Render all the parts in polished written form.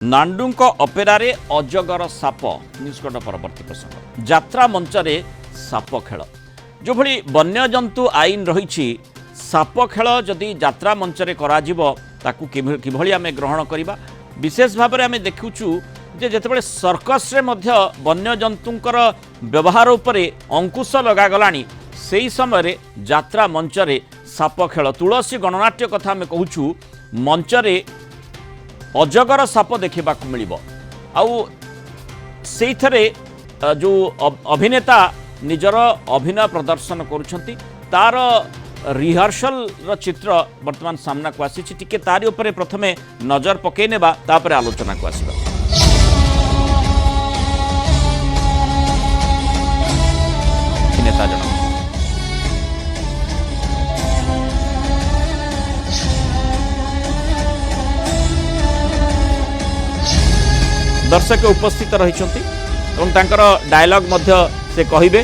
नांडुंक अपेरारे अजगर साप न्यूजकट परवर्ती प्रसंग यात्रा मंचरे साप खेल जो भली वन्यजंतु आईन रही साप खेल जदि यात्रा मंचरे कराजिबो ताकू किभली आमे ग्रहण करिबा विशेष भाव में आमे देखुचु जे जेतेबेले सर्कस रे मध्य वन्यजंतुंकर व्यवहार उपरे अंकुश लगागलानी सेही समय यात्रा मंचरे साप खेल तुलसी गणनाट्य कथा आमे कहूचु मंचरे अजगर साप देखा मिल आईथरे जो अभिनेता निजर अभिनय प्रदर्शन करुछंती तार रिहर्सल चित्र वर्तमान सामना को आसी टिके तारी उपरे प्रथमे नजर पकई नेबा तापरे आलोचना को आसीबा। अभिनेता जन दर्शक उपस्थित रही डायलॉग मध्य से कहिबे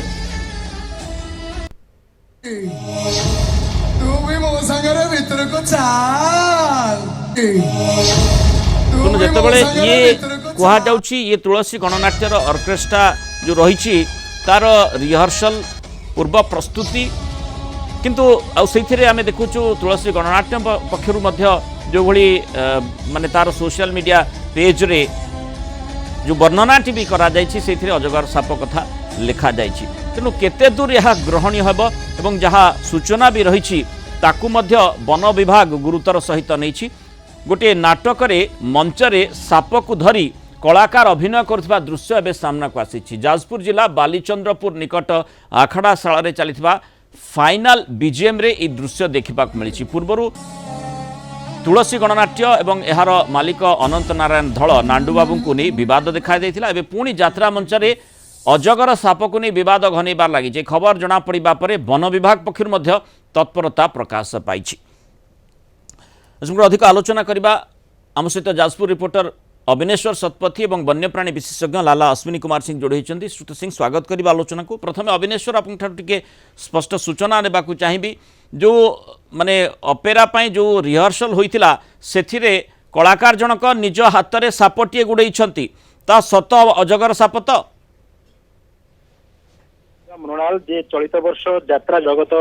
जेतेबेले ये कहा जाउची ये तुलसी गणनाट्यर ऑर्केस्ट्रा जो रही तार रिहर्सल पूर्व प्रस्तुति किंतु से आम देखुचु तुलसी गणनाट्य पक्षर जो भली माने तार सोशल मीडिया पेज रे जो वर्णनाटी भी करा जायछि सेथिरे अजगर साप कथा लिखा जायछि तेणु केते दूर यह ग्रहणीय हेब एवं जहाँ सूचना भी रही ताकू मध्य वन विभाग गुरुतर सहित नहीं गोटे नाटक मंचरे साप को धरी कलाकार अभिनय करुवा दृश्य एवं सामना को आसी जाजपुर जिला बालीचंद्रपुर निकट आखड़ाशाला चलता फाइनाल बीजीएम रे ई दृश्य देखा मिली पूर्वर तुलसी गणनाट्य एवं यार मालिक अनंत नारायण धल नांडू बाबू को नहीं बद देखा एवं पुणी यात्रा मंचरे अजगर साप को नहीं बद घनइबार लगी खबर जना पड़ा पर वन विभाग पक्षर तत्परता प्रकाश पाई। अधिक आलोचना करने आम सहित जाजपुर रिपोर्टर अविनेश्वर शतपथी और वन्यप्राणी विशेषज्ञ लाला अश्विनी कुमार सिंह जोड़ी होती श्रुत सिंह स्वागत करवा आलोचना को प्रथम अविनेश्वर आपके स्पष्ट सूचना ने चाहिए जो माने अपेरा पाई जो रिहर्सल होइतिला सेथिरे कलाकार जनक निज हाथ में सापटे गुड़े ता सत अजगर साप तो मृणाल जे चलित वर्ष यात्रा जगत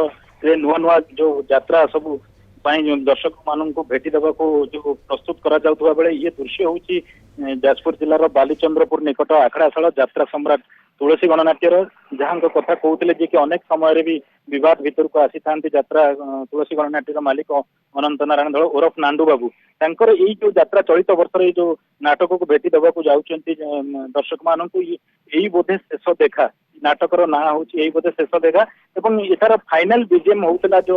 नुआ नुआ जो यात्रा सब दर्शक मान भेटी देवा जो प्रस्तुत करा जाउथबा बेले ये दृश्य होची जाजपुर जिलार बालीचंद्रपुर निकट आखड़ाशाला यात्रा सम्राट तुलसी गणनाट्यर जहां कथा कहते कि अनेक समय भी विवाद भीतर को आसी था यात्रा तुलसी गणनाट्यर मालिक अनंत नारायण धल ओरफ नांडू बाबू तांकर यही जो यात्रा चलित वर्ष जो नाटक को भेटी देवा जाउछंती दर्शक मान यही बोधे शेष देखा नाटकर ना हूँ यही बोधे शेष देखा एवं एथार फाइनाल बीजीएम होता जो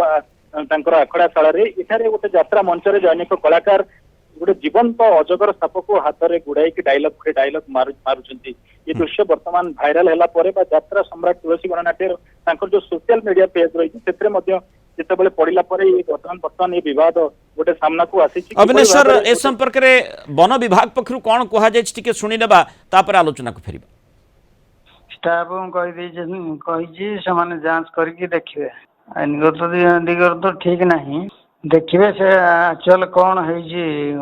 आखड़ाशाला एठारे गोटे यात्रा मंचरे अनेक कलाकार गोटे जीवंत अजगर साप को हाथ में गुड़ाई डायलॉग मारुचंती ये दृश्य वर्तमान भाइराल है यात्रा सम्राट तुलसी गणनाट्यर जो सोशल मीडिया पेज रही जितेबाला पड़ा वर्तमान ये विवाद गोटे सामना को आसी। अविनेश्वर ए संपर्क में वन विभाग पक्षर कौन कहुए शुणी नेबा तापर आलोचना को फेरिबा। स्टाफ कही जांच करके देखिए आईनगत दिगर तो ठीक नहीं देखिए से एक्चुअल कौन है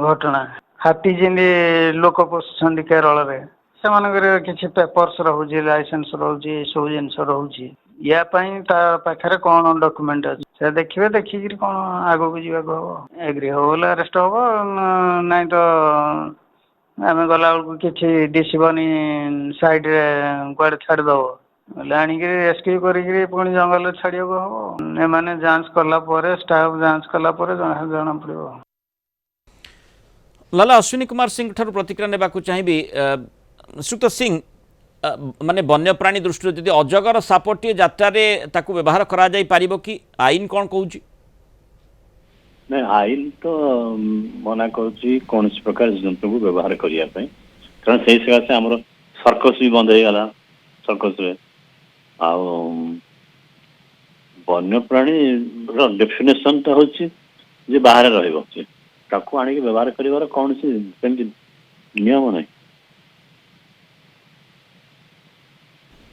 घटना हाथी जमी लोक पोषुंट केरल रे से किसी पेपर्स रोचे लाइसेंस रोचे सब जिन रोचे या पाखे कौन डॉक्यूमेंट अच्छे देखिए देखिक कौन आग को जावाक हम एग्री हो बोले अरेस्ट हम ना तो आम गला बेलू कि दिशबनी साइड कड़े छाड़देव आणिक रेस्क्यू करी पुणी जंगल छाड़िया हम एमाने जांच कला स्टाफ जांच कला जना पड़ो। लाला अश्विनी कुमार सिंह ठार प्रतिक्रिया नेबा चाहिए श्रुत सिंह माने वन्यप्राणी दृष्टि जदि अजगर सापटी यात्रा ताकू व्यवहार करा जाई पारिबो कि आईन कौन कहूँ नहीं आईन तो मना कौन कौन प्रकार जंतु को व्यवहार करने कारण से सकाशे आम सर्कस भी बंद हो गला सर्कस वन्यप्राणी डेफिनेशन तो हूँ बाहर रहा आणिक व्यवहार कर कौन नियम नहीं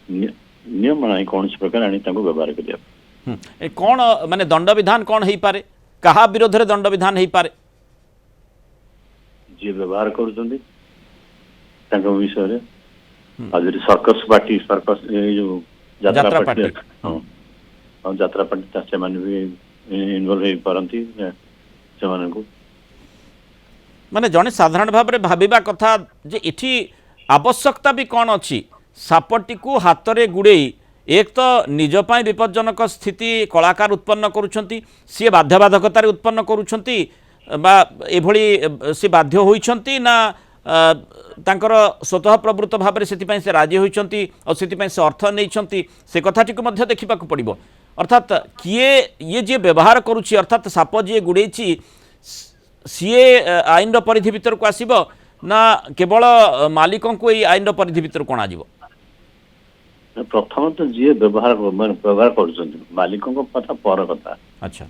नियम नहीं कौन प्रकार आनी व्यवहार कर कौन माने दंड विधान कौन हो पारे कहा विरोध में दंड विधान हो पारे जी व्यवहार कर ତାଙ୍କ ବିଷୟରେ ଆଉ ଯଦି ସର୍କସ ପାର୍ଟି ଏଇ ଯୋଉ ଯାତ୍ରା ଯାତ୍ରା ପାର୍ଟି ପାର୍ଟି। ହଁ ଆଉ ଯାତ୍ରା ପାର୍ଟି ସେମାନେ ବି ଇନଭଲ୍ଭ ହେଇପାରନ୍ତି ସେମାନଙ୍କୁ। ମାନେ ଜଣେ ସାଧାରଣ ଭାବରେ ଭାବିବା କଥା ଯେ ଏଠି ଆବଶ୍ୟକତା ବି କ'ଣ ଅଛି ସାପଟିକୁ ହାତରେ ଗୁଡ଼େଇ ଏକ ତ ନିଜ ପାଇଁ ବିପଜ୍ଜନକ ସ୍ଥିତି କଳାକାର ଉତ୍ପନ୍ନ କରୁଛନ୍ତି, ସିଏ ବାଧ୍ୟବାଧକତାରେ ଉତ୍ପନ୍ନ କରୁଛନ୍ତି ବା ଏଭଳି ସେ ବାଧ୍ୟ ହୋଇଛନ୍ତି ନା ତାଙ୍କର ସ୍ୱତଃ ପ୍ରବୃତ୍ତ ଭାବରେ ସେଥିପାଇଁ ସେ ରାଜି ହୋଇଛନ୍ତି ଆଉ ସେଥିପାଇଁ ସେ ଅର୍ଥ ନେଇଛନ୍ତି ସେ କଥାଟିକୁ ମଧ୍ୟ ଦେଖିବାକୁ ପଡ଼ିବ। ଅର୍ଥାତ୍ କିଏ ଇଏ ଯିଏ ବ୍ୟବହାର କରୁଛି ଅର୍ଥାତ୍ ସାପ ଯିଏ ଗୁଡ଼େଇଛି ସିଏ ଆଇନର ପରିଧି ଭିତରକୁ ଆସିବ ନା କେବଳ ମାଲିକଙ୍କୁ ଏଇ ଆଇନର ପରିଧି ଭିତରକୁ ଅଣାଯିବ? ପ୍ରଥମତଃ ଯିଏ ବ୍ୟବହାର କରୁଛନ୍ତି ମାଲିକଙ୍କ କଥା ପର କଥା। ଆଚ୍ଛା,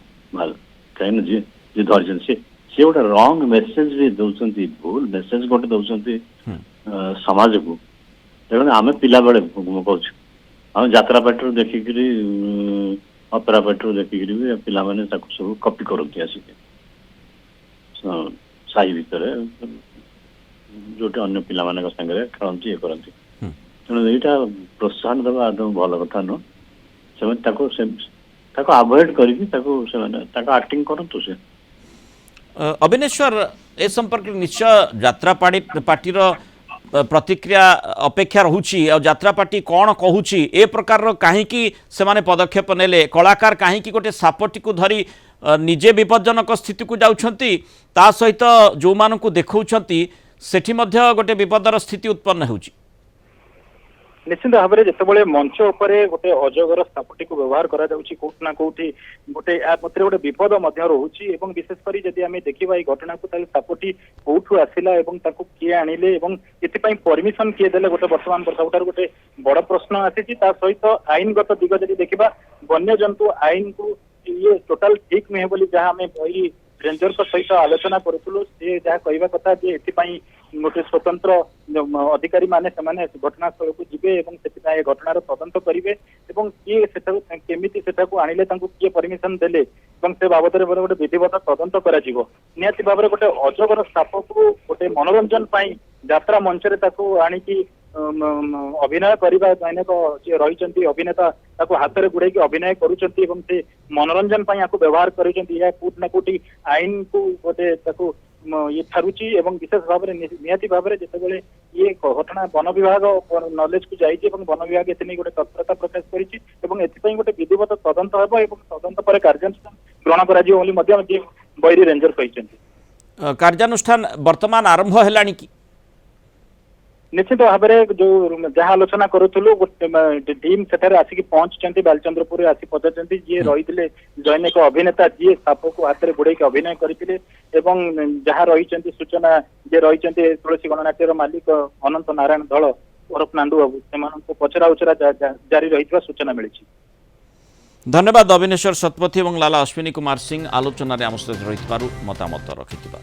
କାହିଁକି ଯିଏ ଧରିଛନ୍ତି ସିଏ ଗୋଟେ ରଙ୍ଗ ମେସେଜ ବି ଦଉଛନ୍ତି, ଭୁଲ ମେସେଜ ଗୋଟେ ଦଉଛନ୍ତି ସମାଜକୁ। ତେଣୁ ଆମେ ପିଲାବେଳେ କହୁଛୁ ଆମେ ଯାତ୍ରା ପାର୍ଟିରୁ ଦେଖିକିରି ଅପେରା ପାର୍ଟିରୁ ଦେଖିକିରି ବି ପିଲାମାନେ ତାକୁ ସବୁ କପି କରନ୍ତି ଆସିକି ସାହି ଭିତରେ ଯୋଉଠି ଅନ୍ୟ ପିଲାମାନଙ୍କ ସାଙ୍ଗରେ ଖେଳନ୍ତି ଇଏ କରନ୍ତି। ତେଣୁ ଏଇଟା ପ୍ରୋତ୍ସାହନ ଦେବା ଆଦୌ ଭଲ କଥା ନୁହଁ। ସେମାନେ ତାକୁ ଆଭଏଡ୍ କରିକି ସେମାନେ ତାଙ୍କ ଆକ୍ଟିଂ କରନ୍ତୁ। ସେ ଅବିନେଶ୍ୱର ଏ ସମ୍ପର୍କରେ ନିଶ୍ଚୟ ଯାତ୍ରା ପାର୍ଟିର ପ୍ରତିକ୍ରିୟା ଅପେକ୍ଷା ରହୁଛି ଆଉ ଯାତ୍ରା ପାର୍ଟି କ'ଣ କହୁଛି ଏ ପ୍ରକାରର କାହିଁକି ସେମାନେ ପଦକ୍ଷେପ ନେଲେ, କଳାକାର କାହିଁକି ଗୋଟେ ସାପଟିକୁ ଧରି ନିଜେ ବିପଜ୍ଜନକ ସ୍ଥିତିକୁ ଯାଉଛନ୍ତି ତା ସହିତ ଯେଉଁମାନଙ୍କୁ ଦେଖାଉଛନ୍ତି ସେଠି ମଧ୍ୟ ଗୋଟେ ବିପଦର ସ୍ଥିତି ଉତ୍ପନ୍ନ ହେଉଛି। ନିଶ୍ଚିତ ଭାବରେ ଯେତେବେଳେ ମଞ୍ଚ ଉପରେ ଗୋଟେ ଅଜଗର ସାପଟିକୁ ବ୍ୟବହାର କରାଯାଉଛି କୋଉଠି ନା କୋଉଠି ଗୋଟେ ଏହା ମଧ୍ୟରେ ଗୋଟେ ବିପଦ ମଧ୍ୟ ରହୁଛି ଏବଂ ବିଶେଷ କରି ଯଦି ଆମେ ଦେଖିବା ଏଇ ଘଟଣାକୁ ତାହେଲେ ସାପଟି କୋଉଠୁ ଆସିଲା ଏବଂ ତାକୁ କିଏ ଆଣିଲେ ଏବଂ ଏଥିପାଇଁ ପରମିଶନ କିଏ ଦେଲେ ଗୋଟେ ବର୍ତ୍ତମାନ ସବୁଠାରୁ ଗୋଟେ ବଡ ପ୍ରଶ୍ନ ଆସିଛି। ତା ସହିତ ଆଇନଗତ ଦିଗ ଯଦି ଦେଖିବା ବନ୍ୟଜନ୍ତୁ ଆଇନକୁ ଇଏ ଟୋଟାଲ ଠିକ ନୁହେଁ ବୋଲି ଯାହା ଆମେ ଏଇ ରେଞ୍ଜରଙ୍କ ସହିତ ଆଲୋଚନା କରୁଥିଲୁ ସେ ଯାହା କହିବା କଥା ଯେ ଏଥିପାଇଁ ଗୋଟେ ସ୍ୱତନ୍ତ୍ର ଅଧିକାରୀ ମାନେ ସେମାନେ ଘଟଣାସ୍ଥଳକୁ ଯିବେ ଏବଂ ସେଥିପାଇଁ ଏ ଘଟଣାର ତଦନ୍ତ କରିବେ ଏବଂ କିଏ ସେଠାକୁ କେମିତି ସେଠାକୁ ଆଣିଲେ ତାଙ୍କୁ କିଏ ପରମିଶନ ଦେଲେ ଏବଂ ସେ ବାବଦରେ ଗୋଟେ ବିଧିବଦ୍ଧ ତଦନ୍ତ କରାଯିବ। ନିହାତି ଭାବରେ ଗୋଟେ ଅଜଗର ସାପକୁ ଗୋଟେ ମନୋରଞ୍ଜନ ପାଇଁ ଯାତ୍ରା ମଞ୍ଚରେ ତାକୁ ଆଣିକି ଅଭିନୟ କରିବା ଅନେକ ଯିଏ ରହିଛନ୍ତି ଅଭିନେତା ତାକୁ ହାତରେ ଗୁଡେଇକି ଅଭିନୟ କରୁଛନ୍ତି ଏବଂ ସେ ମନୋରଞ୍ଜନ ପାଇଁ ଆକୁ ବ୍ୟବହାର କରିଛନ୍ତି। ଏହା କୋଉଠି ନା କୋଉଠି ଆଇନକୁ ଗୋଟେ ତାକୁ ଇଏ ଠାରୁଛି ଏବଂ ବିଶେଷ ଭାବରେ ନିହାତି ଭାବରେ ଯେତେବେଳେ ଇଏ ଘଟଣା ବନ ବିଭାଗ ନଲେଜକୁ ଯାଇଛି ଏବଂ ବନ ବିଭାଗ ଏଥିନେଇ ଗୋଟେ ତତ୍ପରତା ପ୍ରକାଶ କରିଛି ଏବଂ ଏଥିପାଇଁ ଗୋଟେ ବିଧିବଦ୍ଧ ତଦନ୍ତ ହେବ ଏବଂ ତଦନ୍ତ ପରେ କାର୍ଯ୍ୟାନୁଷ୍ଠାନ ଗ୍ରହଣ କରାଯିବ ବୋଲି ମଧ୍ୟ ଯିଏ ବୈରୀ ରେଞ୍ଜର କହିଛନ୍ତି। କାର୍ଯ୍ୟାନୁଷ୍ଠାନ ବର୍ତ୍ତମାନ ଆରମ୍ଭ ହେଲାଣି କି? ନିଶ୍ଚିତ ଭାବରେ ଯୋଉ ଯାହା ଆଲୋଚନା କରୁଥିଲୁ ଗୋଟେ ଟିମ୍ ସେଠାରେ ଆସିକି ପହଞ୍ଚିଛନ୍ତି ବାଲିଚନ୍ଦ୍ରପୁରରେ ଆସି ପହଞ୍ଚିଛନ୍ତି। ଯିଏ ରହିଥିଲେ ଜୈନିକ ଅଭିନେତା ଯିଏ ସାପକୁ ହାତରେ ଗୋଡେଇକି ଅଭିନୟ କରିଥିଲେ ଏବଂ ଯାହା ରହିଛନ୍ତି ସୂଚନା ଯିଏ ରହିଛନ୍ତି ତୁଳସୀ ଗଣନାଟ୍ୟର ମାଲିକ ଅନନ୍ତ ନାରାୟଣ ଧଳ ଓରଫ ନାଣ୍ଡୁ ବାବୁ ସେମାନଙ୍କୁ ପଚରା ଉଚରା ଜାରି ରହିଥିବା ସୂଚନା ମିଳିଛି। ଧନ୍ୟବାଦ ଅବିନେଶ୍ୱର ଶତପଥୀ ଏବଂ ଲାଲା ଅଶ୍ୱିନୀ କୁମାର ସିଂ ଆଲୋଚନାରେ ଆମ ସହିତ ରହିଥିବାରୁ ମତାମତ ରଖିଥିବା।